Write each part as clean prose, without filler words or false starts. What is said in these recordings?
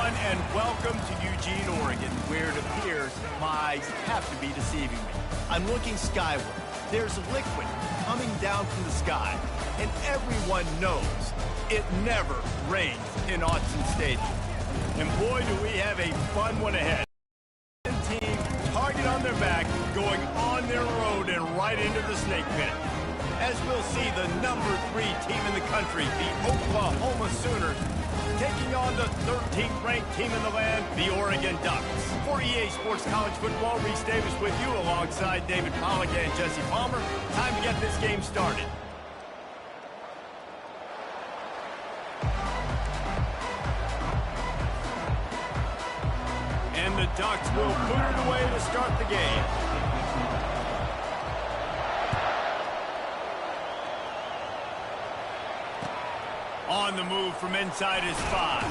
everyone, and welcome to Eugene, Oregon, where it appears my eyes have to be deceiving me. I'm looking skyward. There's liquid coming down from the sky, and everyone knows it never rains in Autzen Stadium. And boy, do we have a fun one ahead. Team, target on their back, going on their road and right into the snake pit. As we'll see, the #3 team in the country, the Oklahoma Sooners, taking on the 13th ranked team in the land, the Oregon Ducks. For EA Sports College Football, Reese Davis with you alongside David Pollack and Jesse Palmer. Time to get this game started. And the Ducks will put it away to start the game. On the move from inside his 5.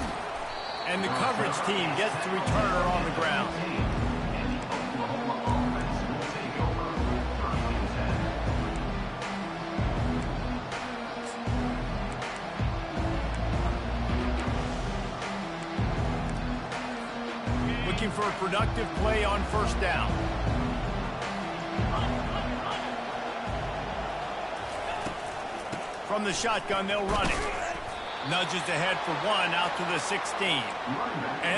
And the coverage team gets the returner on the ground. Looking for a productive play on first down. From the shotgun, they'll run it. Nudges ahead for 1 out to the 16.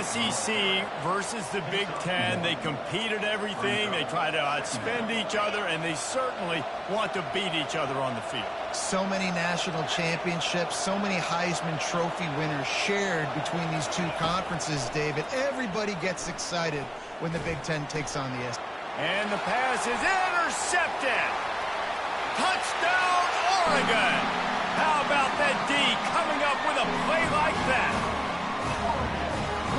SEC versus the Big Ten. They compete at everything. They try to outspend each other, and they certainly want to beat each other on the field. So many national championships, so many Heisman Trophy winners shared between these two conferences, David. Everybody gets excited when the Big Ten takes on the SEC. And the pass is intercepted. Touchdown, Oregon. How about that D coming up with a play like that?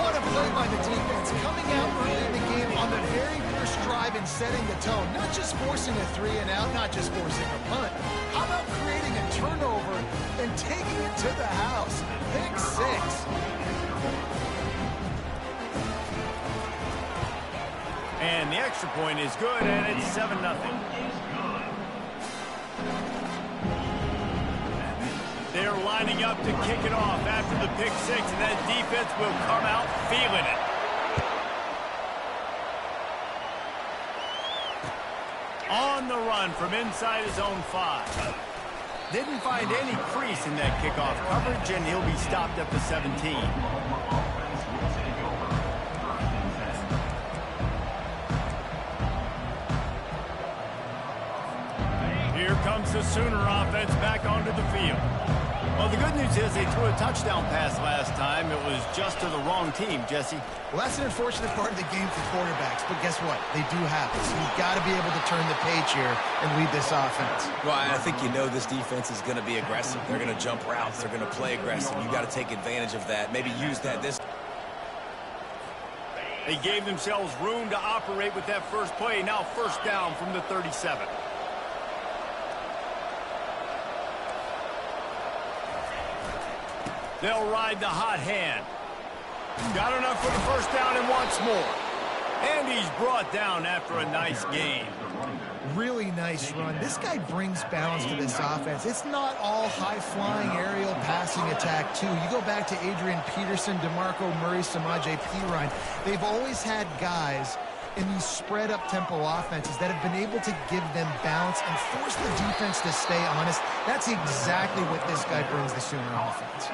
What a play by the defense, coming out early in the game on the very first drive and setting the tone. Not just forcing a 3 and out, not just forcing a punt. How about creating a turnover and taking it to the house? Pick 6. And the extra point is good, and it's 7-0. They're lining up to kick it off after the pick 6, and that defense will come out feeling it. On the run from inside his own 5. Didn't find any crease in that kickoff coverage, and he'll be stopped at the 17. Here comes the Sooner offense back onto the field. Well, the good news is they threw a touchdown pass last time. It was just to the wrong team, Jesse. Well, that's an unfortunate part of the game for quarterbacks, but guess what? They do happen. So you've got to be able to turn the page here and lead this offense. Well, I think you know this defense is going to be aggressive. They're going to jump routes. They're going to play aggressive. You've got to take advantage of that. Maybe use that this. They gave themselves room to operate with that first play. Now first down from the 37. They'll ride the hot hand. Got enough for the first down and wants more. And he's brought down after a nice gain. Really nice run. This guy brings balance to this offense. It's not all high-flying aerial passing attack, too. You go back to Adrian Peterson, DeMarco Murray, Samaje Perine. They've always had guys in these spread-up tempo offenses that have been able to give them balance and force the defense to stay honest. That's exactly what this guy brings the Sooner offense.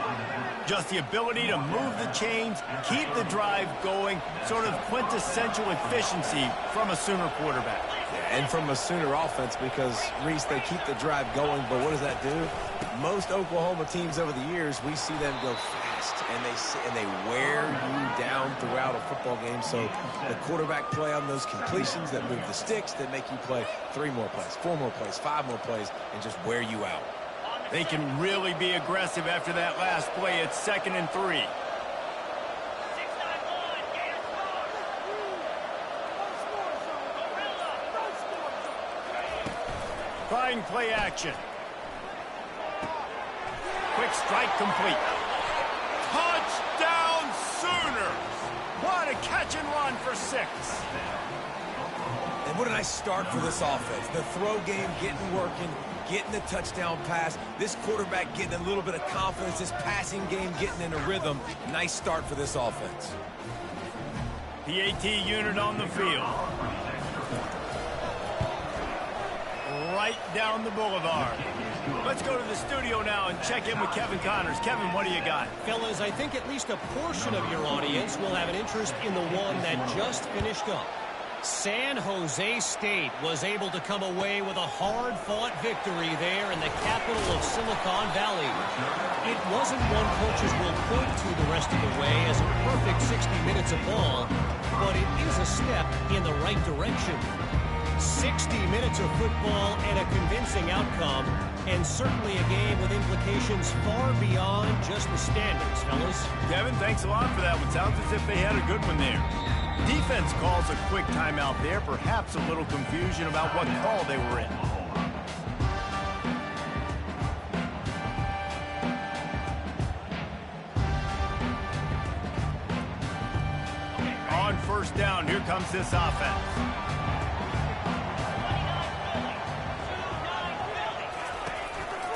Just the ability to move the chains, keep the drive going, sort of quintessential efficiency from a Sooner quarterback. And from a Sooner offense, because, Reese, they keep the drive going, but what does that do? Most Oklahoma teams over the years, we see them go fast, and they wear you down throughout a football game. So the quarterback play on those completions that move the sticks, that make you play 3 more plays, 4 more plays, 5 more plays, and just wear you out. They can really be aggressive after that last play. It's 2nd and 3. Trying play action. Quick strike complete. Touchdown Sooners! What a catch and run for 6. And what a nice start for this offense. The throw game getting working, getting the touchdown pass. This quarterback getting a little bit of confidence. This passing game getting in a rhythm. Nice start for this offense. PAT unit on the field. Right down the boulevard. Let's go to the studio now and check in with Kevin Connors. Kevin, what do you got? Fellas, I think at least a portion of your audience will have an interest in the one that just finished up. San Jose State was able to come away with a hard-fought victory there in the capital of Silicon Valley. It wasn't one coaches will point to the rest of the way as a perfect 60 minutes of ball, but it is a step in the right direction. 60 minutes of football and a convincing outcome, and certainly a game with implications far beyond just the standings, fellas. Kevin, thanks a lot for that one. Sounds as if they had a good one there. Defense calls a quick timeout there, perhaps a little confusion about what call they were in. On first down, here comes this offense.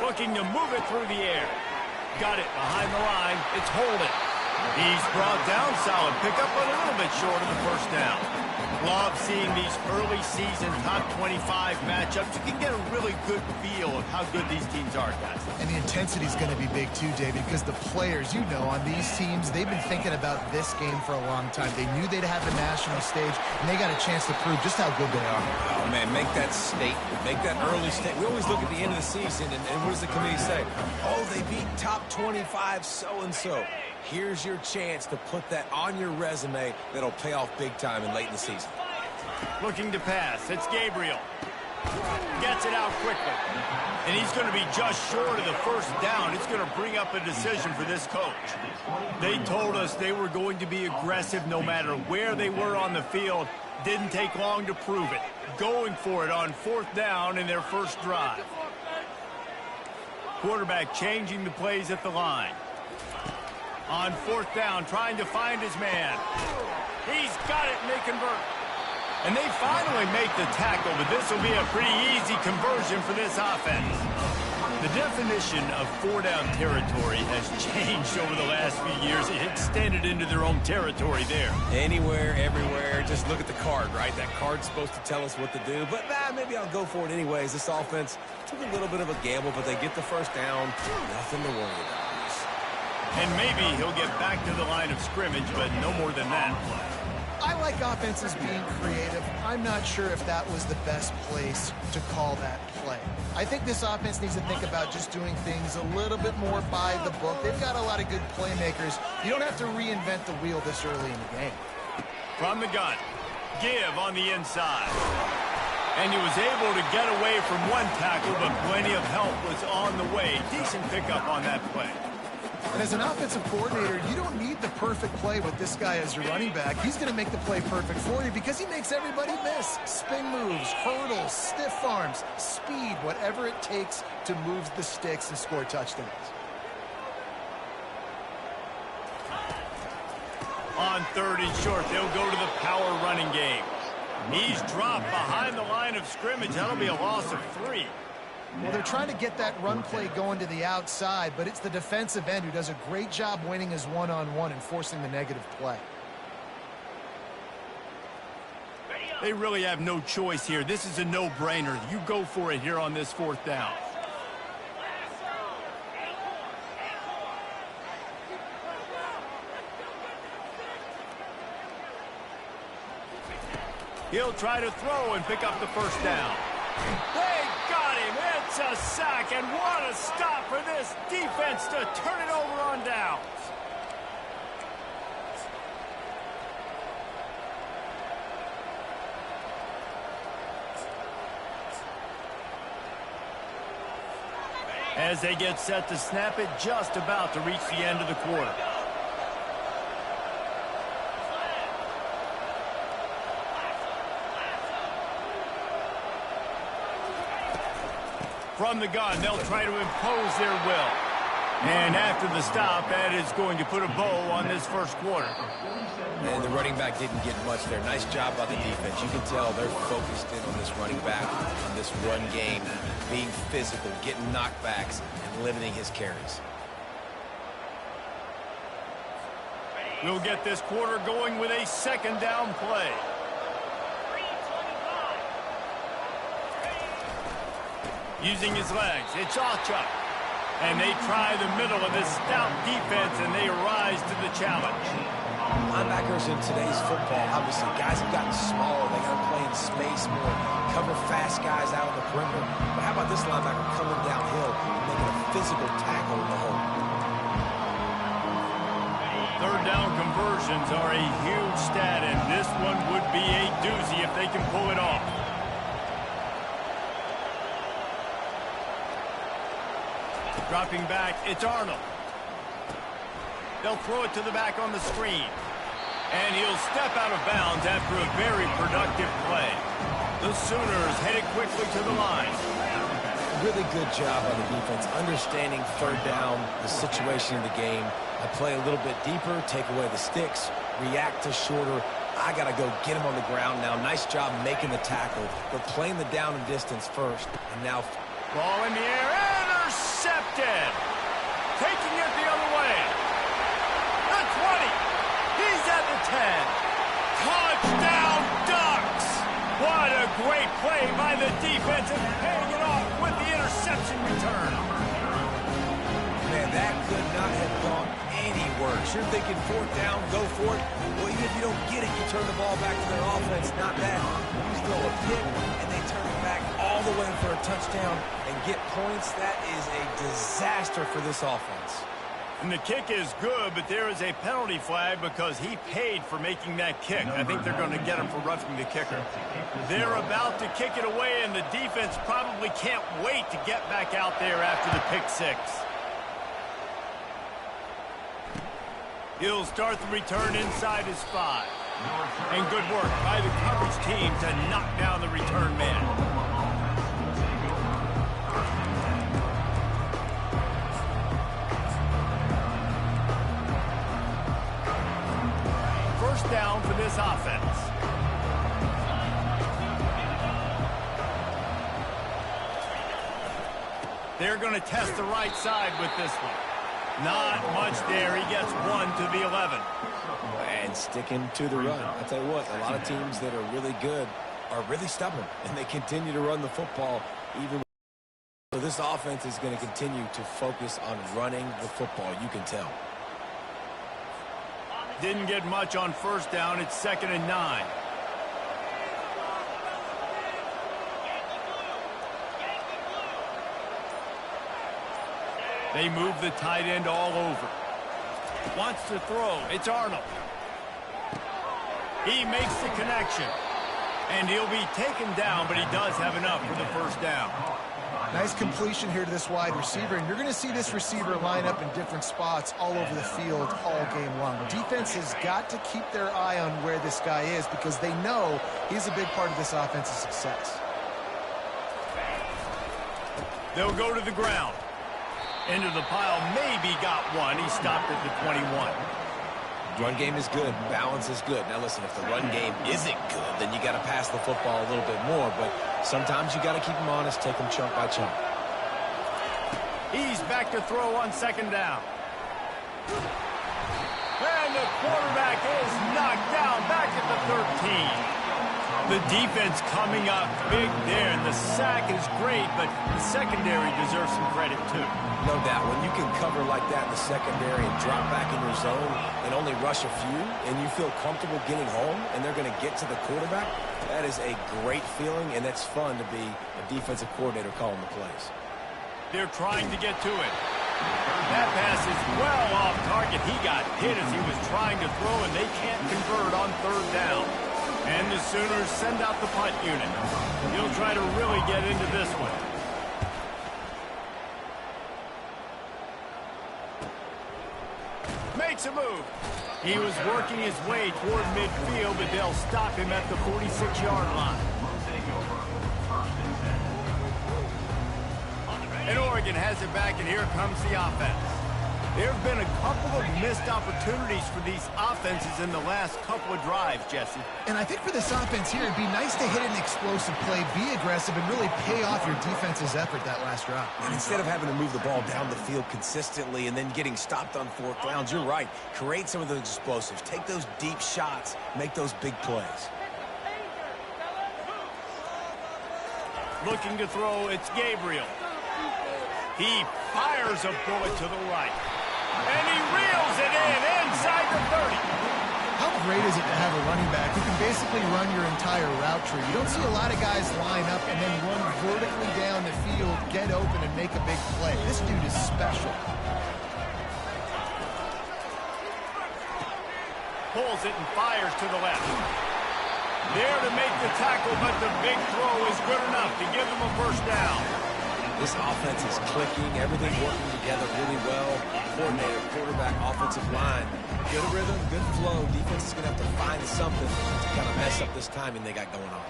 Looking to move it through the air. Got it behind the line. It's holding. He's brought down solid pickup, but a little bit short of the first down. Love seeing these early season top 25 matchups. You can get a really good feel of how good these teams are, guys. And the intensity is going to be big too, David, because the players, you know, on these teams, they've been thinking about this game for a long time. They knew they'd have the national stage, and they got a chance to prove just how good they are. Oh, man, make that statement. Make that early statement. We always look at the end of the season, and what does the committee say? Oh, they beat top 25 so-and-so. Here's your chance to put that on your resume that'll pay off big time and late in the season. Looking to pass. It's Gabriel. Gets it out quickly. And he's going to be just short of the first down. It's going to bring up a decision for this coach. They told us they were going to be aggressive no matter where they were on the field. Didn't take long to prove it. Going for it on fourth down in their first drive. Quarterback changing the plays at the line. On fourth down, trying to find his man. He's got it, and they convert. And they finally make the tackle, but this will be a pretty easy conversion for this offense. The definition of four-down territory has changed over the last few years. It extended into their own territory there. Anywhere, everywhere, just look at the card, right? That card's supposed to tell us what to do, but maybe I'll go for it anyways. This offense took a little bit of a gamble, but they get the first down. Nothing to worry about. And maybe he'll get back to the line of scrimmage, but no more than that. I like offenses being creative. I'm not sure if that was the best place to call that play. I think this offense needs to think about just doing things a little bit more by the book. They've got a lot of good playmakers. You don't have to reinvent the wheel this early in the game. From the gun, give on the inside. And he was able to get away from one tackle, but plenty of help was on the way. Decent pickup on that play. And as an offensive coordinator, you don't need the perfect play with this guy as your running back. He's going to make the play perfect for you because he makes everybody miss. Spin moves, hurdles, stiff arms, speed, whatever it takes to move the sticks and score touchdowns. On third and short, they'll go to the power running game. He's dropped behind the line of scrimmage. That'll be a loss of 3. Well, they're trying to get that run play going to the outside, but it's the defensive end who does a great job winning his one-on-one and forcing the negative play. They really have no choice here. This is a no-brainer. You go for it here on this fourth down. He'll try to throw and pick up the first down. They got him. It's a sack, and what a stop for this defense to turn it over on downs. As they get set to snap it, just about to reach the end of the quarter. From the gun, they'll try to impose their will. And after the stop, that is going to put a bow on this first quarter. And the running back didn't get much there. Nice job by the defense. You can tell they're focused in on this running back, on this run game, being physical, getting knockbacks, and limiting his carries. We'll get this quarter going with a second down play. Using his legs, it's Chuck. And they try the middle of this stout defense, and they rise to the challenge. Linebackers in today's football, obviously, guys have gotten smaller. They got to play in space more, cover fast guys out on the perimeter. But how about this linebacker coming downhill and making a physical tackle in the hole? Third down conversions are a huge stat, and this one would be a doozy if they can pull it off. Dropping back, it's Arnold. They'll throw it to the back on the screen. And he'll step out of bounds after a very productive play. The Sooners headed quickly to the line. Really good job on the defense, understanding third down, the situation of the game. I play a little bit deeper, take away the sticks, react to shorter. I got to go get him on the ground now. Nice job making the tackle, but playing the down and distance first. And now ball in the air, intercepted. Taking it the other way. The 20. He's at the 10. Touchdown Ducks. What a great play by the defense and paying it off with the interception return. Man, that could not have gone any worse. You're thinking fourth down, go for it. Well, even if you don't get it, you turn the ball back to their offense. Not that. You throw a pick, and they turn it back all the way for a touchdown and get points. That is a disaster for this offense. And the kick is good, but there is a penalty flag because he paid for making that kick. I think they're going to get him for roughing the kicker. They're about to kick it away, and the defense probably can't wait to get back out there after the pick six. He'll start the return inside his 5. And good work by the coverage team to knock down the return man. First down for this offense. They're going to test the right side with this one. Not much there. He gets 1 to the 11. And sticking to the run. I'll tell you what, a lot of teams that are really good are really stubborn, and they continue to run the football even. So this offense is going to continue to focus on running the football. You can tell. Didn't get much on first down. It's 2nd and 9. They move the tight end all over. Wants to throw. It's Arnold. He makes the connection. And he'll be taken down, but he does have enough for the first down. Nice completion here to this wide receiver, and you're going to see this receiver line up in different spots all over the field all game long. The defense has got to keep their eye on where this guy is because they know he's a big part of this offense's success. They'll go to the ground. Into the pile, maybe got one. He stopped at the 21. Run game is good. Balance is good. Now, listen, if the run game isn't good, then you got to pass the football a little bit more. But sometimes you got to keep them honest, take them chunk by chunk. He's back to throw on 2nd down. And the quarterback is knocked down back at the 13. The defense coming up big there, and the sack is great, but the secondary deserves some credit, too. No doubt. When you can cover like that in the secondary and drop back in your zone and only rush a few, and you feel comfortable getting home, and they're going to get to the quarterback, that is a great feeling, and that's fun to be a defensive coordinator calling the plays. They're trying to get to it. That pass is well off target. He got hit as he was trying to throw, and they can't convert on 3rd down. And the Sooners send out the punt unit. He'll try to really get into this one. Makes a move. He was working his way toward midfield, but they'll stop him at the 46-yard line. And Oregon has it back, and here comes the offense. There have been a couple of missed opportunities for these offenses in the last couple of drives, Jesse. And I think for this offense here, it'd be nice to hit an explosive play, be aggressive, and really pay off your defense's effort that last drive. And instead of having to move the ball down the field consistently and then getting stopped on fourth downs, you're right. Create some of those explosives. Take those deep shots. Make those big plays. Looking to throw, it's Gabriel. He fires a bullet to the right. And he reels it in inside the 30. How great is it to have a running back who can basically run your entire route tree? You don't see a lot of guys line up and then run vertically down the field, get open, and make a big play. This dude is special. Pulls it and fires to the left. There to make the tackle, but the big throw is good enough to give them a first down. This offense is clicking, everything working together really well. Coordinator, quarterback, offensive line. Good rhythm, good flow. Defense is going to have to find something to kind of mess up this timing they got going on.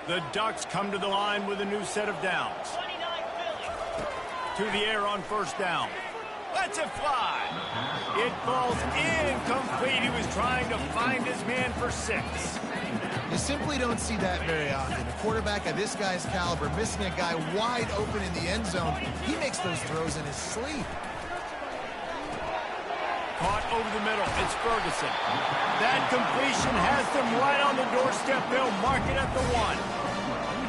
The Ducks come to the line with a new set of downs. To the air on first down. Lets it fly. It falls incomplete. He was trying to find his man for 6. You simply don't see that very often. A quarterback of this guy's caliber missing a guy wide open in the end zone. He makes those throws in his sleep. Caught over the middle. It's Ferguson. That completion has them right on the doorstep. They'll mark it at the 1.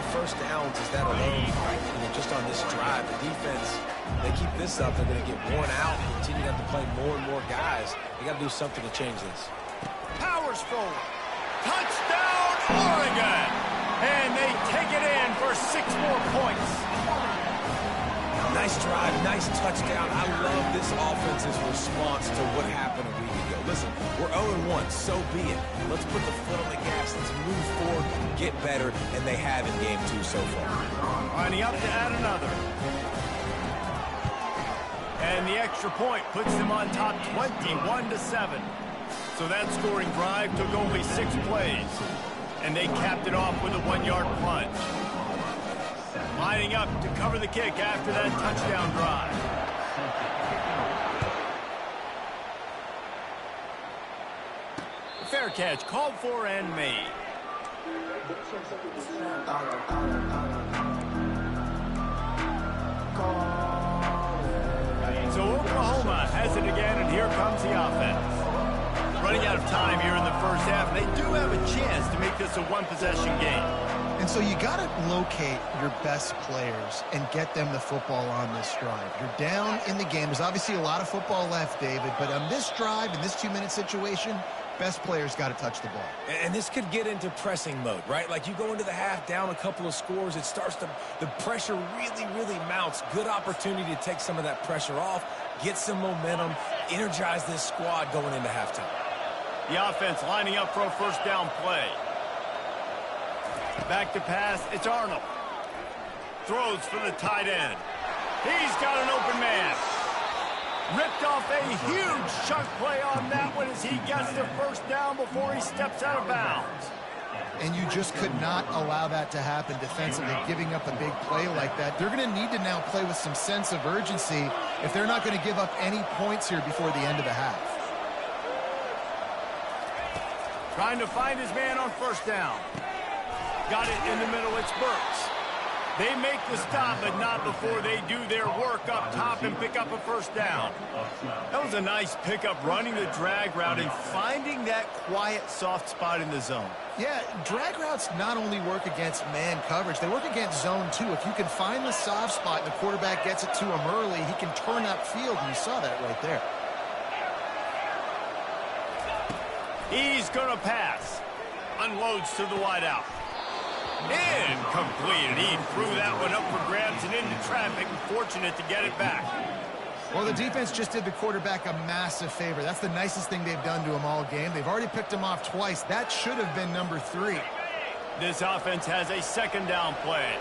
First downs is that alone, right? Just on this drive, the defense, they keep this up, they're going to get worn out, continue to have to play more and more guys. They got to do something to change this. Powers forward. Touchdown, Oregon! And they take it in for 6 more points. Nice drive, nice touchdown. I love this offense's response to what happened a week ago. Listen, we're 0-1, so be it. Let's put the foot on the gas. Let's move forward, get better, and they have in game 2 so far. Lining up to add another. And the extra point puts them on top 21-7. So that scoring drive took only 6 plays. And they capped it off with a 1-yard plunge. Lining up to cover the kick after that touchdown drive. Fair catch called for and made. So Oklahoma has it again, and here comes the offense. Running out of time here in the first half, and they do have a chance to make this a one-possession game. And so you got to locate your best players and get them the football on this drive. You're down in the game. There's obviously a lot of football left, David, but on this drive, in this 2-minute situation, best players got to touch the ball. And this could get into pressing mode, right? Like you go into the half down a couple of scores, it starts to, the pressure really, really mounts. Good opportunity to take some of that pressure off, get some momentum, energize this squad going into halftime. The offense lining up for a first down play. Back to pass, it's Arnold. Throws for the tight end. He's got an open man. Ripped off a huge chunk play on that one as he gets the first down before he steps out of bounds. And you just could not allow that to happen defensively, giving up a big play like that. They're going to need to now play with some sense of urgency if they're not going to give up any points here before the end of the half. Trying to find his man on first down. Got it in the middle, it's Burks. They make the stop, but not before they do their work up top and pick up a first down. That was a nice pickup, running the drag route and finding that quiet, soft spot in the zone. Yeah, drag routes not only work against man coverage, they work against zone too. If you can find the soft spot and the quarterback gets it to him early, he can turn upfield, and you saw that right there. He's going to pass. Unloads to the wideout. Incomplete, and he threw that one up for grabs and into traffic, and fortunate to get it back. Well, the defense just did the quarterback a massive favor. That's the nicest thing they've done to him all game. They've already picked him off twice. That should have been number 3. This offense has a second down play.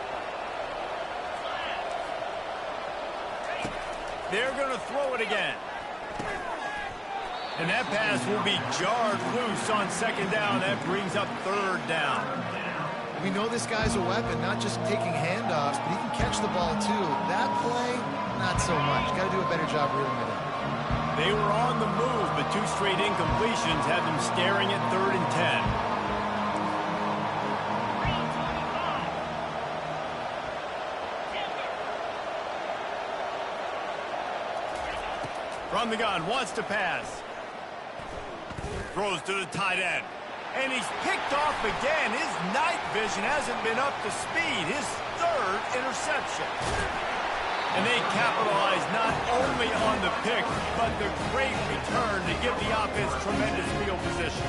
They're going to throw it again. And that pass will be jarred loose on second down. That brings up third down. We know this guy's a weapon, not just taking handoffs, but he can catch the ball too. That play, not so much. Got to do a better job reeling it in. They were on the move, but 2 straight incompletions had them staring at 3rd and 10. From the gun, wants to pass. Throws to the tight end. And he's picked off again. His night vision hasn't been up to speed. His 3rd interception. And they capitalize not only on the pick, but the great return to give the offense tremendous field position.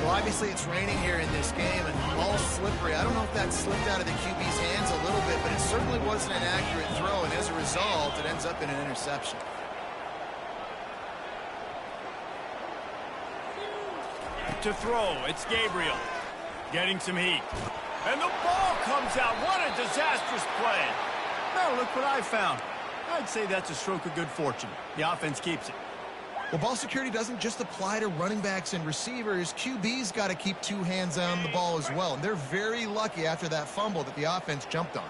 Well, obviously it's raining here in this game, and the ball's slippery. I don't know if that slipped out of the QB's hands a little bit, but it certainly wasn't an accurate throw, and as a result, it ends up in an interception. To throw, it's Gabriel. Getting some heat. And the ball comes out. What a disastrous play. Now look what I found. I'd say that's a stroke of good fortune. The offense keeps it. Well, ball security doesn't just apply to running backs and receivers. QB's got to keep 2 hands on the ball as well. And they're very lucky after that fumble that the offense jumped on.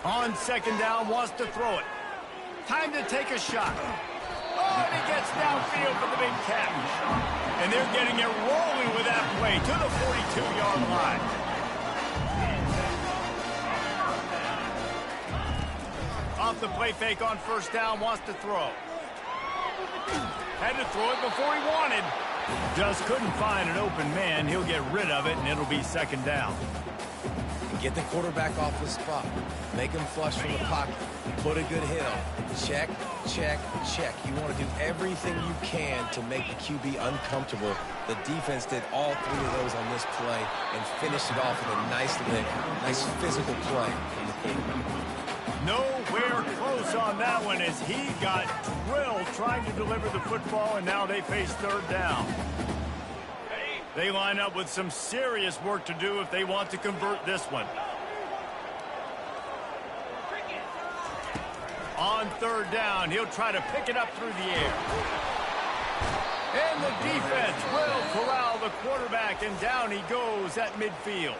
On 2nd down, wants to throw it. Time to take a shot. Oh, and he gets downfield for the big catch. And they're getting it rolling with that play to the 42-yard line. Off the play fake on 1st down, wants to throw. Had to throw it before he wanted. Just couldn't find an open man. He'll get rid of it, and it'll be 2nd down. Get the quarterback off the spot. Make him flush from the pocket. Put a good hit on. Check, check, check. You want to do everything you can to make the QB uncomfortable. The defense did all 3 of those on this play and finished it off with a nice lick, nice physical play from the quarterback. Nowhere close on that one as he got drilled trying to deliver the football, and now they face 3rd down. They line up with some serious work to do if they want to convert this one. On 3rd down, he'll try to pick it up through the air. And the defense will corral the quarterback, and down he goes at midfield.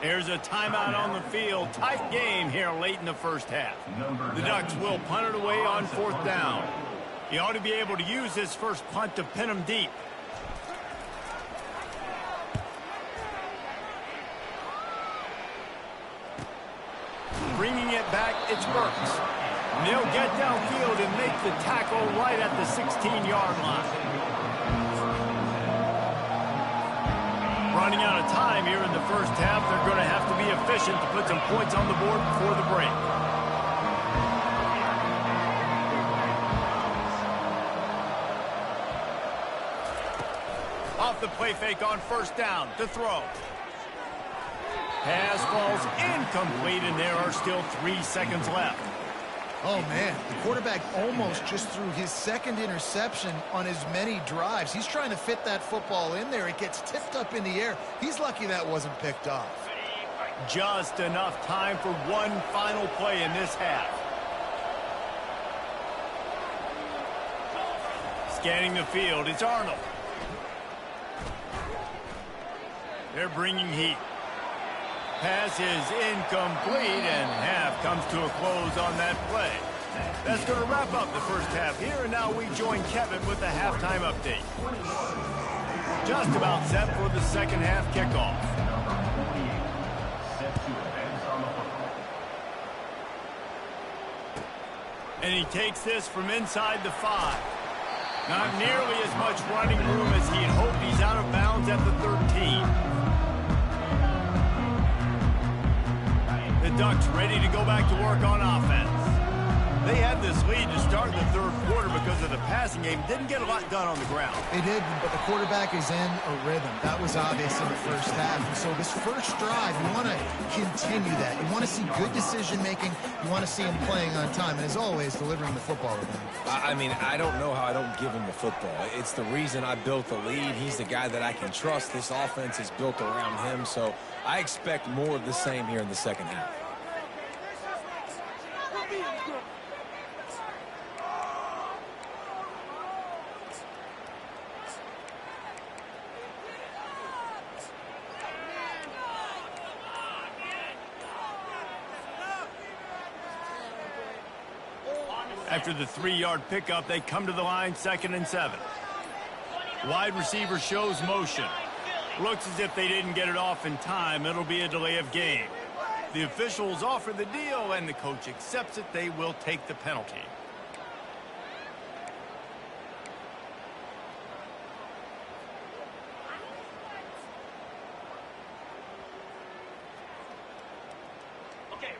There's a timeout on the field. Tight game here late in the 1st half. The Ducks will punt it away on 4th down. He ought to be able to use his first punt to pin him deep. Bringing it back, it's Burks. And they'll get downfield and make the tackle right at the 16-yard line. Running out of time here in the 1st half. They're going to have to be efficient to put some points on the board before the break. Off the play fake on 1st down to throw. Pass falls incomplete, and there are still 3 seconds left. Oh, man, the quarterback almost just threw his 2nd interception on as many drives. He's trying to fit that football in there. It gets tipped up in the air. He's lucky that wasn't picked off. Just enough time for one final play in this half. Scanning the field, it's Arnold. They're bringing heat. Pass is incomplete, and half comes to a close on that play. That's going to wrap up the 1st half here, and now we join Kevin with the halftime update. Just about set for the 2nd half kickoff. And he takes this from inside the 5. Not nearly as much running room as he'd hoped. He's out of bounds at the 13. The Ducks ready to go back to work on offense. They had this lead to start the 3rd quarter because of the passing game. Didn't get a lot done on the ground. They did, but the quarterback is in a rhythm. That was obvious in the 1st half. And so this 1st drive, you want to continue that. You want to see good decision-making. You want to see him playing on time. And as always, delivering the football with him. I mean, I don't know how I don't give him the football. It's the reason I built the lead. He's the guy that I can trust. This offense is built around him. So I expect more of the same here in the 2nd half. After the 3-yard pickup, they come to the line, 2nd and 7. Wide receiver shows motion. Looks as if they didn't get it off in time. It'll be a delay of game. The officials offer the deal, and the coach accepts it. They will take the penalty.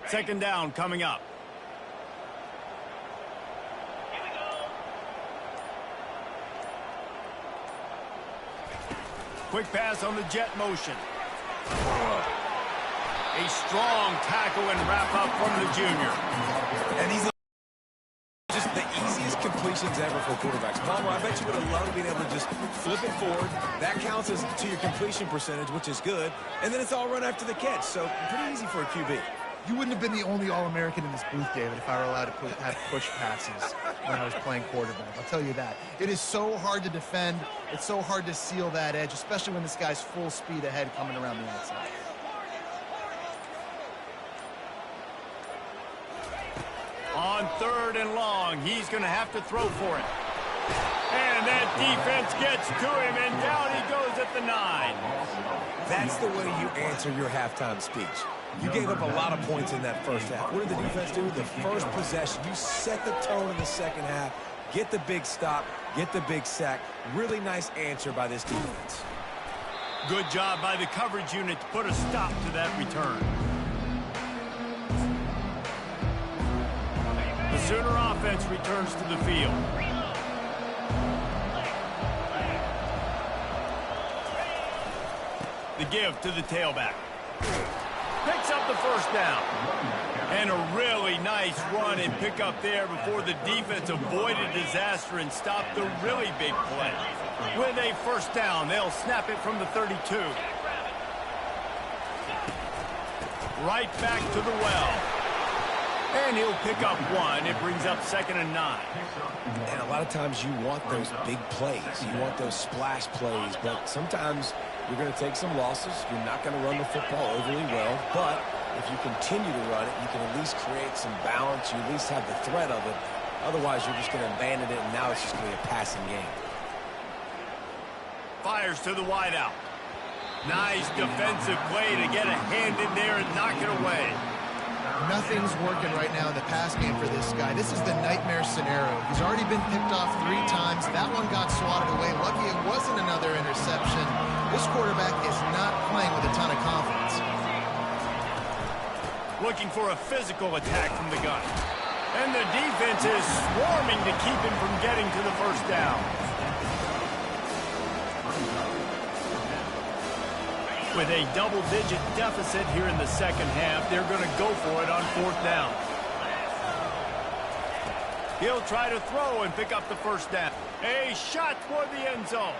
Second down coming up. Quick pass on the jet motion. A strong tackle and wrap up from the junior. And these are just the easiest completions ever for quarterbacks. Palmer, I bet you would have loved being able to just flip it forward. That counts as to your completion percentage, which is good. And then it's all run after the catch. So pretty easy for a QB. You wouldn't have been the only All-American in this booth, David, if I were allowed to have push passes when I was playing quarterback. I'll tell you that. It is so hard to defend. It's so hard to seal that edge, especially when this guy's full speed ahead coming around the outside. On 3rd and long, he's going to have to throw for it. And that defense gets to him, and down he goes at the 9. That's the way you answer your halftime speech. You gave up a lot of points in that first half. What did the defense do? The first possession, you set the tone in the second half, get the big stop, get the big sack. Really nice answer by this defense. Good job by the coverage unit to put a stop to that return. The Sooner offense returns to the field. The give to the tailback. Picks up the first down. And a really nice run and pick up there before the defense avoided disaster and stopped the really big play. With a first down, they'll snap it from the 32. Right back to the well. And he'll pick up 1. It brings up 2nd and 9. And a lot of times you want those big plays. You want those splash plays. But sometimes you're going to take some losses. You're not going to run the football overly well. But if you continue to run it, you can at least create some balance. You at least have the threat of it. Otherwise, you're just going to abandon it, and now it's just going to be a passing game. Fires to the wideout. Nice defensive play to get a hand in there and knock it away. Nothing's working right now in the pass game for this guy. This is the nightmare scenario. He's already been picked off 3 times. That one got swatted away. Lucky it wasn't another interception. This quarterback is not playing with a ton of confidence. Looking for a physical attack from the gun. And the defense is swarming to keep him from getting to the first down. With a double-digit deficit here in the second half, they're going to go for it on 4th down. He'll try to throw and pick up the first down. A shot toward the end zone.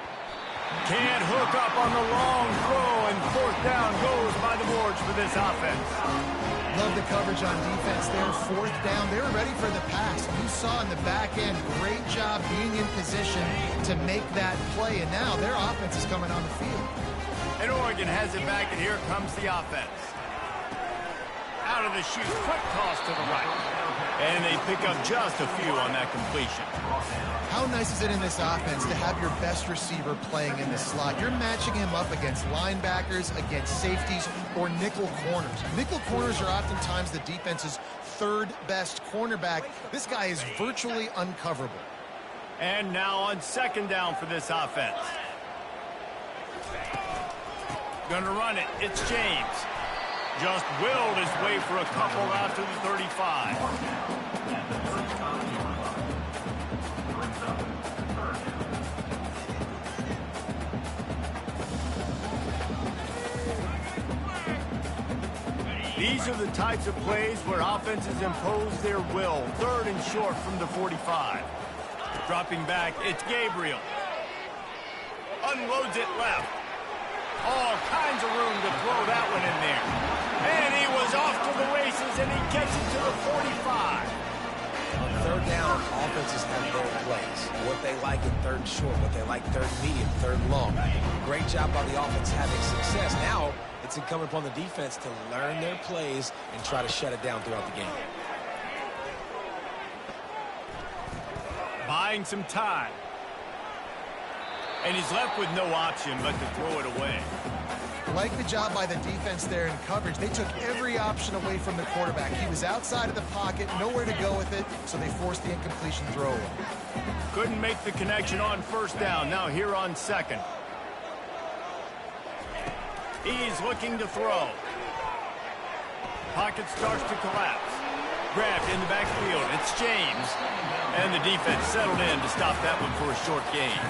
Can't hook up on the long throw, and 4th down goes by the boards for this offense. Love the coverage on defense there. 4th down. They were ready for the pass. You saw in the back end, great job being in position to make that play, and now their offense is coming on the field. And Oregon has it back, and here comes the offense. Out of the chute, quick toss to the right. And they pick up just a few on that completion. How nice is it in this offense to have your best receiver playing in the slot? You're matching him up against linebackers, against safeties, or nickel corners. Nickel corners are oftentimes the defense's 3rd best cornerback. This guy is virtually uncoverable. And now on 2nd down for this offense. Gonna run it. It's James. Just willed his way for a couple out to the 35. These are the types of plays where offenses impose their will. 3rd and short from the 45. Dropping back, it's Gabriel. Unloads it left. All kinds of room to throw that one in there. And he was off to the races, and he gets it to the 45. On 3rd down, offenses have their plays. What they like in 3rd and short, what they like 3rd medium, 3rd long. Great job by the offense having success. Now, it's incumbent upon the defense to learn their plays and try to shut it down throughout the game. Buying some time. And he's left with no option but to throw it away. Like the job by the defense there in coverage. They took every option away from the quarterback. He was outside of the pocket, nowhere to go with it, so they forced the incompletion throw away. Couldn't make the connection on first down. Now here on second. He's looking to throw. Pocket starts to collapse. Grabbed in the backfield. It's James. And the defense settled in to stop that one for a short gain.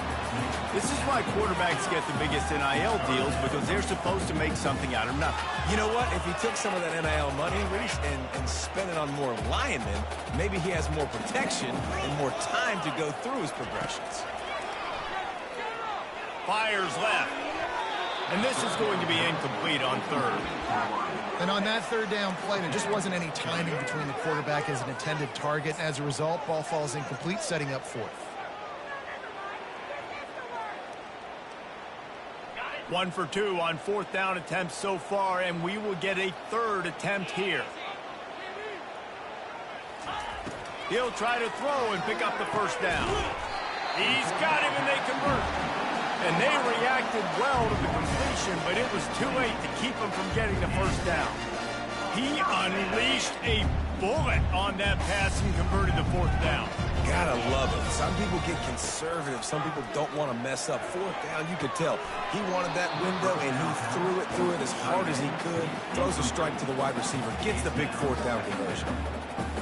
This is why quarterbacks get the biggest NIL deals, because they're supposed to make something out of nothing. You know what? If he took some of that NIL money, Reese, and spent it on more linemen, maybe he has more protection and more time to go through his progressions. Fires left. And this is going to be incomplete on third. And on that third down play, there just wasn't any timing between the quarterback as an intended target. As a result, ball falls incomplete, setting up fourth. 1 for 2 on fourth down attempts so far, and we will get a third attempt here. He'll try to throw and pick up the first down. He's got him, and they convert. And they reacted well to the completion, but it was too late to keep him from getting the first down. He unleashed a bullet on that pass and converted the fourth down. Gotta love it. Some people get conservative. Some people don't want to mess up. Fourth down, you could tell. He wanted that window, and he threw it as hard as he could. Throws a strike to the wide receiver. Gets the big fourth down conversion.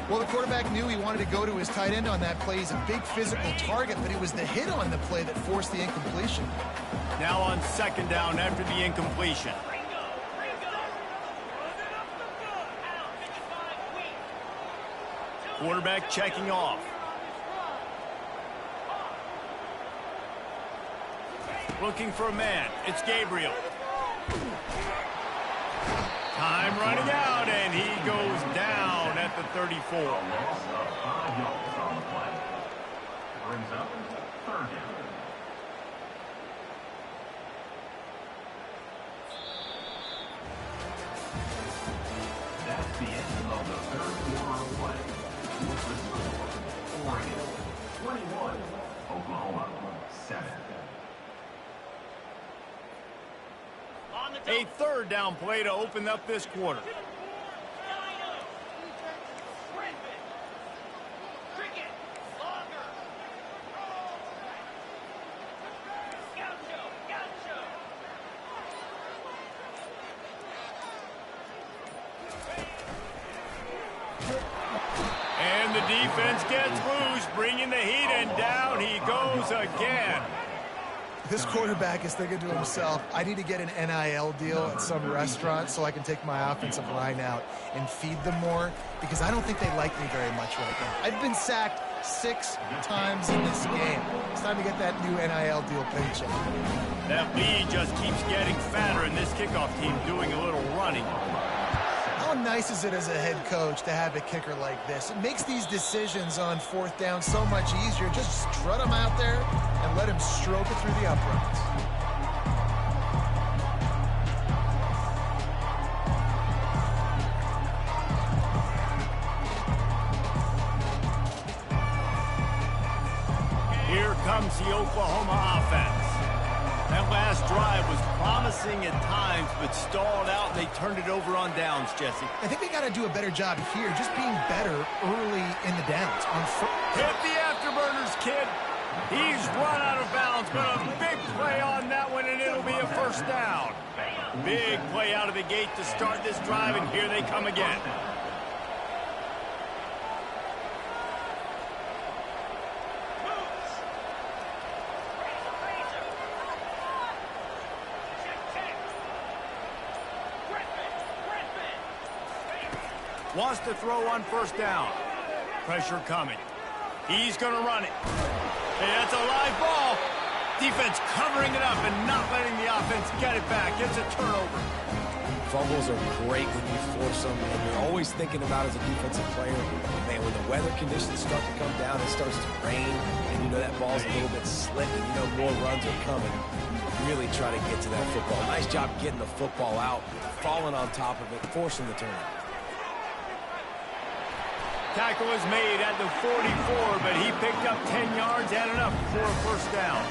Well, the quarterback knew he wanted to go to his tight end on that play. He's a big physical target, but it was the hit on the play that forced the incompletion. Now on second down after the incompletion. Quarterback checking off. Looking for a man. It's Gabriel. Time running out, and he goes down at the 34. Brings up third down. That's the end of the third quarter of play. With the score, Oregon 21, Oklahoma 7. A third down play to open up this quarter. And the defense gets loose, bringing the heat, and down he goes again. This quarterback is thinking to himself, I need to get an NIL deal at some restaurant so I can take my offensive line out and feed them more, because I don't think they like me very much right now. I've been sacked 6 times in this game. It's time to get that new NIL deal paycheck. That lead just keeps getting fatter, and this kickoff team doing a little running. How nice is it as a head coach to have a kicker like this? It makes these decisions on fourth down so much easier. Just strut him out there and let him stroke it through the uprights. Here comes the Oklahoma offense. That last drive was promising at times, but stalled out, and they turned it over on downs, Jesse. I think they got to do a better job here, just being better early in the downs. Hit the afterburners, kid. He's run out of bounds, but a big play on that one, and it'll be a first down. Big play out of the gate to start this drive, and here they come again. Wants to throw on first down. Pressure coming. He's going to run it. And that's a live ball. Defense covering it up and not letting the offense get it back. It's a turnover. Fumbles are great when you force them, and you're always thinking about as a defensive player, man, when the weather conditions start to come down, it starts to rain, and you know that ball's a little bit slick, and you know more runs are coming. Really try to get to that football. Nice job getting the football out, falling on top of it, forcing the turnover. Tackle was made at the 44, but he picked up 10 yards and enough for a first down.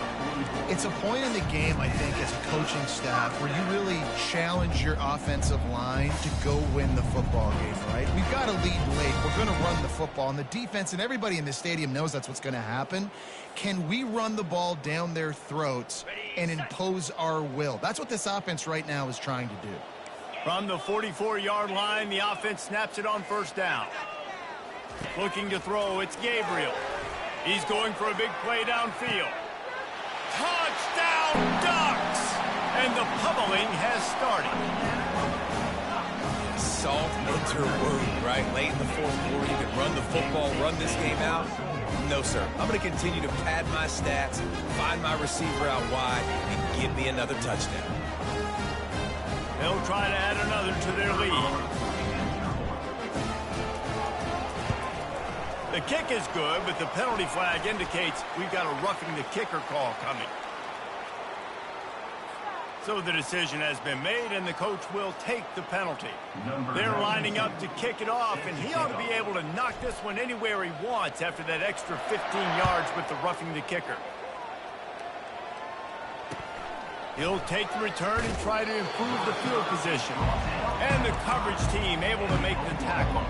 It's a point in the game, I think, as a coaching staff where you really challenge your offensive line to go win the football game, right? We've got to lead late. We're going to run the football. And the defense and everybody in the stadium knows that's what's going to happen. Can we run the ball down their throats and impose our will? That's what this offense right now is trying to do. From the 44-yard line, the offense snaps it on first down. Looking to throw, it's Gabriel. He's going for a big play downfield. Touchdown Ducks! And the pummeling has started. Salt enter wound, right? Late in the fourth quarter, you can run the football, run this game out. No, sir. I'm going to continue to pad my stats, find my receiver out wide, and give me another touchdown. They'll try to add another to their lead. The kick is good, but the penalty flag indicates we've got a roughing the kicker call coming. So the decision has been made, and the coach will take the penalty. They're lining up to kick it off, and he ought to be able to knock this one anywhere he wants after that extra 15 yards with the roughing the kicker. He'll take the return and try to improve the field position. And the coverage team able to make the tackle.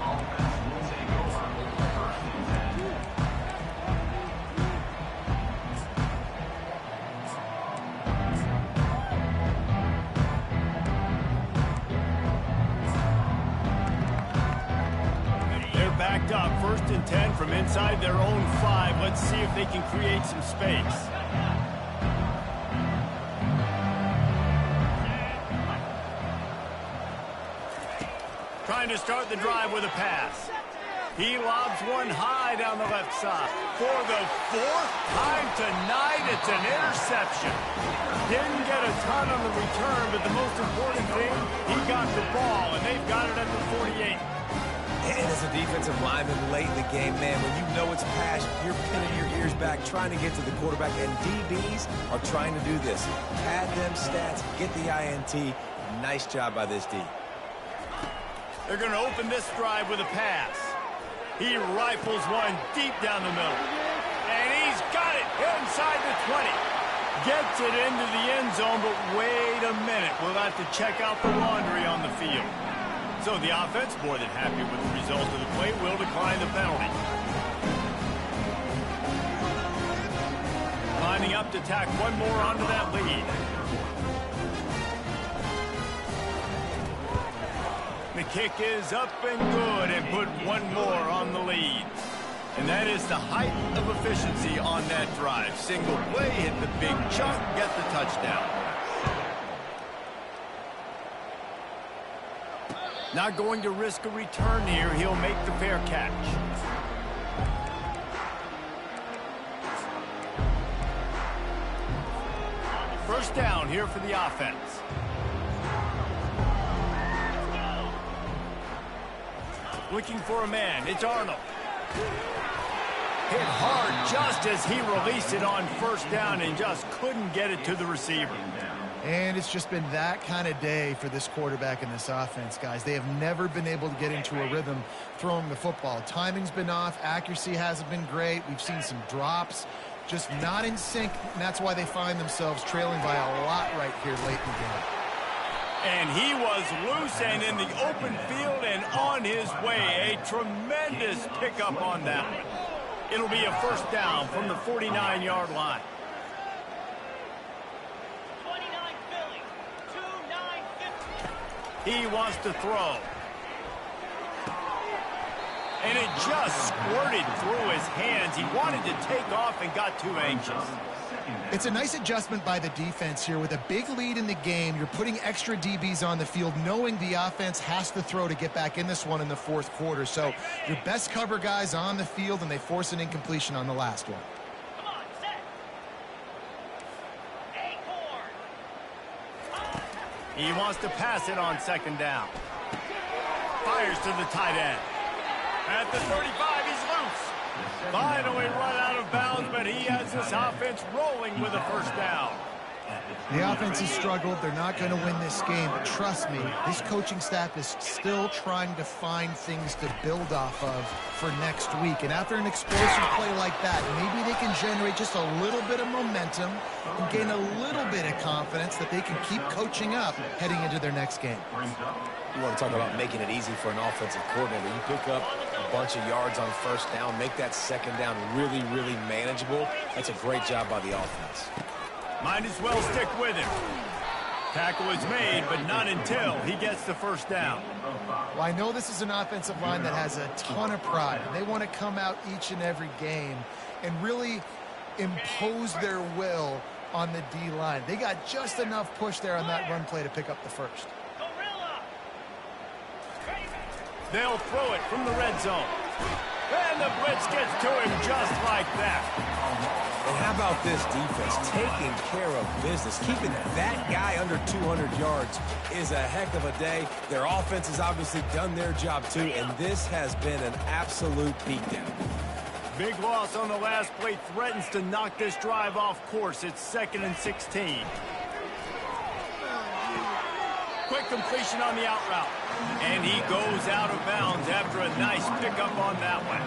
Backed up, 1st and 10 from inside their own 5. Let's see if they can create some space. Trying to start the drive with a pass. He lobs one high down the left side. For the 4th time tonight, it's an interception. Didn't get a ton on the return, but the most important thing, he got the ball, and they've got it at the 48. And as a defensive lineman late in the game, man, when you know it's pass, you're pinning your ears back, trying to get to the quarterback, and DBs are trying to do this. Pad them stats, get the INT. Nice job by this D. They're going to open this drive with a pass. He rifles one deep down the middle. And he's got it inside the 20. Gets it into the end zone, but wait a minute. We'll have to check out the laundry on the field. So the offense, more than happy with the result of the play, will decline the penalty. Lining up to tack one more onto that lead. The kick is up and good and put one more on the lead. And that is the height of efficiency on that drive. Single play, hit the big chunk, get the touchdown. Not going to risk a return here. He'll make the fair catch. First down here for the offense. Looking for a man. It's Arnold. Hit hard just as he released it on first down and just couldn't get it to the receiver. And it's just been that kind of day for this quarterback and this offense, guys. They have never been able to get into a rhythm throwing the football. Timing's been off. Accuracy hasn't been great. We've seen some drops, just not in sync, and that's why they find themselves trailing by a lot right here late in the game. And he was loose and in the open field and on his way. A tremendous pickup on that one. It'll be a first down from the 49-yard line. He wants to throw. And it just squirted through his hands. He wanted to take off and got too anxious. It's a nice adjustment by the defense here. With a big lead in the game, you're putting extra DBs on the field, knowing the offense has to throw to get back in this one in the fourth quarter. So your best cover guys on the field, and they force an incompletion on the last one. He wants to pass it on second down. Fires to the tight end. At the 35, he's loose. Finally run out of bounds, but he has this offense rolling with a first down. The offense has struggled. They're not going to win this game. But trust me, this coaching staff is still trying to find things to build off of for next week. And after an explosive play like that, maybe they can generate just a little bit of momentum and gain a little bit of confidence that they can keep coaching up heading into their next game. You want to talk about making it easy for an offensive coordinator. You pick up a bunch of yards on first down, make that second down really, really manageable. That's a great job by the offense. Might as well stick with him. Tackle is made, but not until he gets the first down. Well, I know this is an offensive line that has a ton of pride. They want to come out each and every game and really impose their will on the D-line. They got just enough push there on that run play to pick up the first. They'll throw it from the red zone. And the blitz gets to him just like that. And how about this defense? Taking care of business. Keeping that guy under 200 yards is a heck of a day. Their offense has obviously done their job too, and this has been an absolute beatdown. Big loss on the last play threatens to knock this drive off course. It's 2nd and 16. Quick completion on the out route. And he goes out of bounds after a nice pickup on that one.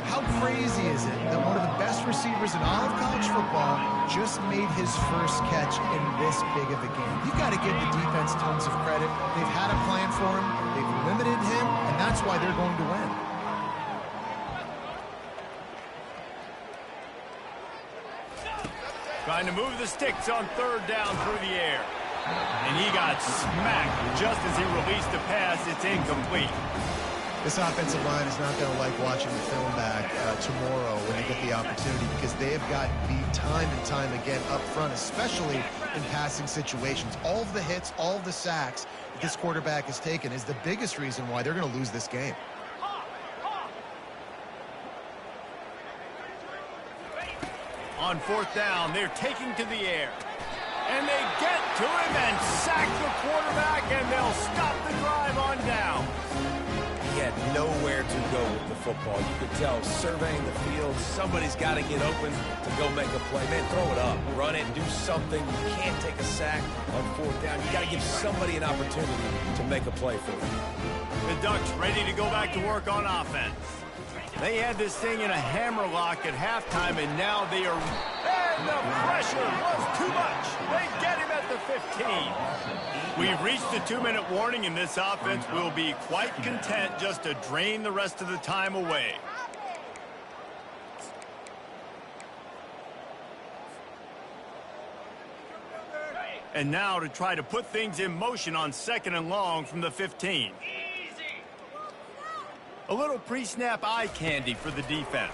How crazy is it that one of the best receivers in all of college football just made his first catch in this big of a game? You got to give the defense tons of credit. They've had a plan for him. They've limited him, and that's why they're going to win. Trying to move the sticks on 3rd down through the air. And he got smacked just as he released the pass. It's incomplete. This offensive line is not going to like watching the film back tomorrow when they get the opportunity, because they have gotten beat time and time again up front, especially in passing situations. All of the hits, all of the sacks that this quarterback has taken is the biggest reason why they're going to lose this game. On 4th down, they're taking to the air. And they get to him and sack the quarterback, and they'll stop the drive on down. He had nowhere to go with the football. You could tell, surveying the field, somebody's got to get open to go make a play. Man, throw it up, run it, do something. You can't take a sack on 4th down. You got to give somebody an opportunity to make a play for you. The Ducks ready to go back to work on offense. They had this thing in a hammerlock at halftime, and now they are... And the pressure was too much. They get him at the 15. We've reached the 2-minute warning, and this offense will be quite content just to drain the rest of the time away. And now to try to put things in motion on 2nd and long from the 15. A little pre-snap eye candy for the defense.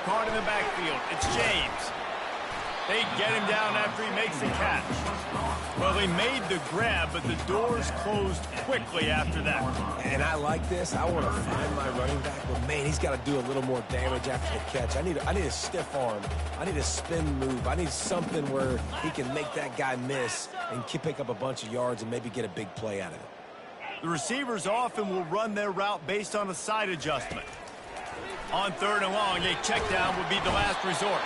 Caught in the backfield. It's James. They get him down after he makes the catch. Well, he made the grab, but the doors closed quickly after that. And I like this. I want to find my running back, but man, he's got to do a little more damage after the catch. I need a stiff arm. I need a spin move. I need something where he can make that guy miss and pick up a bunch of yards and maybe get a big play out of it. The receivers often will run their route based on a side adjustment. On 3rd and long, a check down would be the last resort.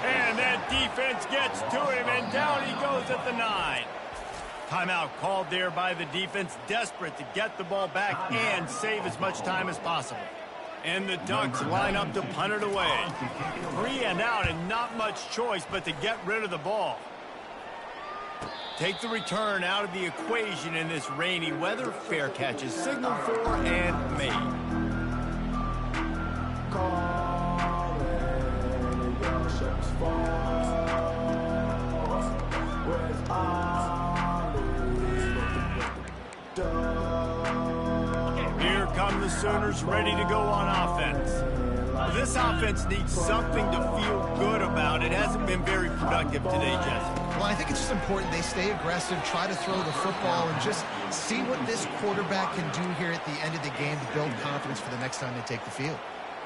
And that defense gets to him, and down he goes at the 9. Timeout called there by the defense, desperate to get the ball back and save as much time as possible. And the Ducks line up to punt it away. 3 and out, and not much choice but to get rid of the ball. Take the return out of the equation in this rainy weather. Fair catch is signaled for and made. Here come the Sooners ready to go on offense. This offense needs something to feel good about. It hasn't been very productive today, Jesse. Well, I think it's just important they stay aggressive, try to throw the football, and just see what this quarterback can do here at the end of the game to build confidence for the next time they take the field.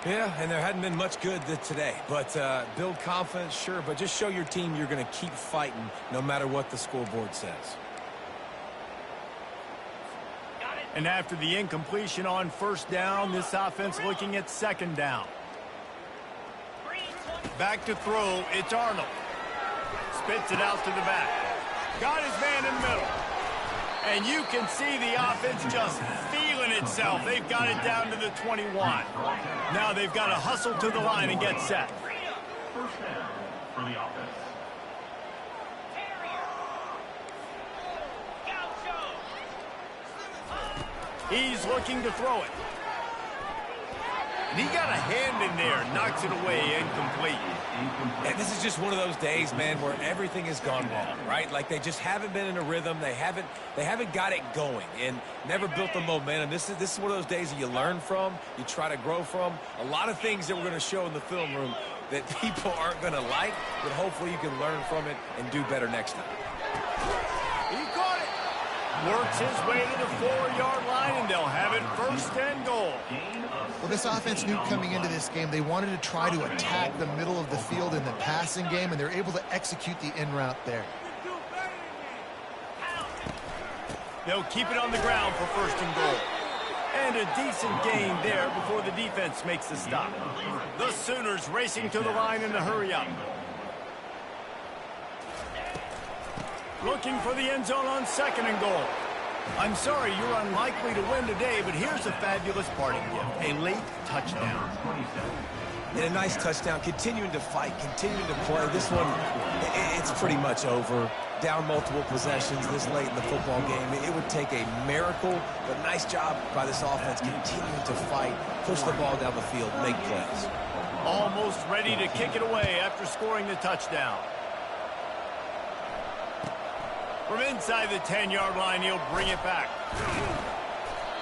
Yeah, and there hadn't been much good today. But build confidence, sure, but just show your team you're going to keep fighting no matter what the scoreboard says. And after the incompletion on 1st down, this offense looking at 2nd down. Back to throw, it's Arnold. Spits it out to the back. Got his man in the middle. And you can see the offense just feeling itself. They've got it down to the 21. Now they've got to hustle to the line and get set. First down for the offense. He's looking to throw it. And he got a hand in there, knocks it away, incomplete. And this is just one of those days, man, where everything has gone wrong, right? Like they just haven't been in a rhythm. They haven't got it going and never built the momentum. This is one of those days that you learn from, you try to grow from. A lot of things that we're going to show in the film room that people aren't going to like, but hopefully you can learn from it and do better next time. He caught it. Works his way to the 4-yard line, and they'll have it first and goal. Well, this offense knew coming into this game they wanted to try to attack the middle of the field in the passing game, and they're able to execute the in route there. They'll keep it on the ground for first and goal. And a decent gain there before the defense makes the stop. The Sooners racing to the line in a hurry-up. Looking for the end zone on second and goal. I'm sorry, you're unlikely to win today, but here's a fabulous parting gift. A late touchdown. And a nice touchdown, continuing to fight, continuing to play. This one, it's pretty much over. Down multiple possessions this late in the football game. It would take a miracle, but nice job by this offense continuing to fight, push the ball down the field, make plays. Almost ready to kick it away after scoring the touchdown. From inside the 10-yard line, he'll bring it back.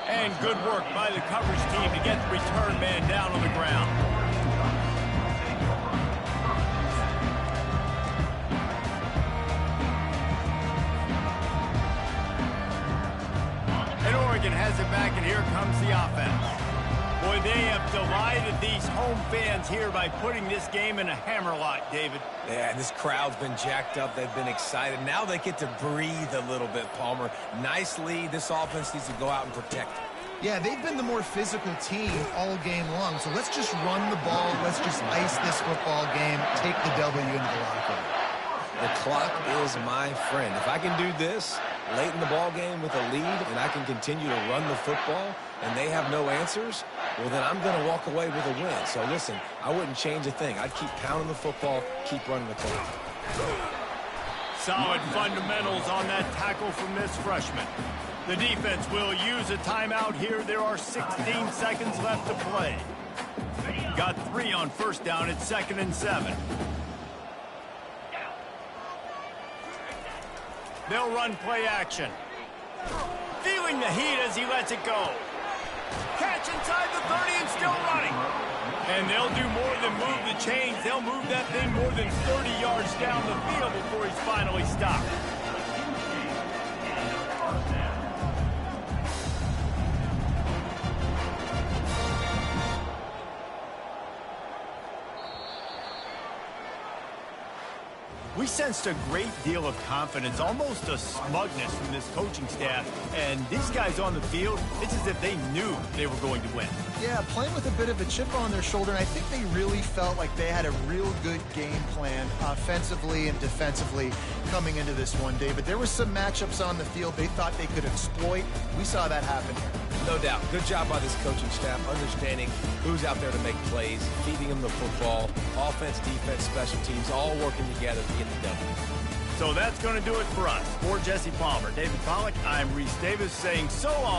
And good work by the coverage team to get the return man down on the ground. And Oregon has it back, and here comes the offense. Boy, they have delighted these home fans here by putting this game in a hammerlock, David. Yeah, this crowd's been jacked up. They've been excited. Now they get to breathe a little bit, Palmer. Nice lead. This offense needs to go out and protect it. Yeah, they've been the more physical team all game long, so let's just run the ball. Let's just ice this football game, take the W into the locker room. The clock is my friend. If I can do this late in the ball game with a lead and I can continue to run the football and they have no answers, well, then I'm going to walk away with a win. So, listen, I wouldn't change a thing. I'd keep pounding the football, keep running the clock. Solid fundamentals on that tackle from this freshman. The defense will use a timeout here. There are 16 seconds left to play. Got 3 on first down. It's 2nd and 7. They'll run play action. Feeling the heat as he lets it go. Catch inside the 30 and still running. And they'll do more than move the chains. They'll move that thing more than 30 yards down the field before he's finally stopped. We sensed a great deal of confidence, almost a smugness from this coaching staff. And these guys on the field, it's as if they knew they were going to win. Yeah, playing with a bit of a chip on their shoulder, and I think they really felt like they had a real good game plan offensively and defensively coming into this one, David. There were some matchups on the field they thought they could exploit. We saw that happen here. No doubt. Good job by this coaching staff, understanding who's out there to make plays, feeding them the football, offense, defense, special teams, all working together to get the W. So that's going to do it for us. For Jesse Palmer, David Pollack, I'm Reese Davis saying so long.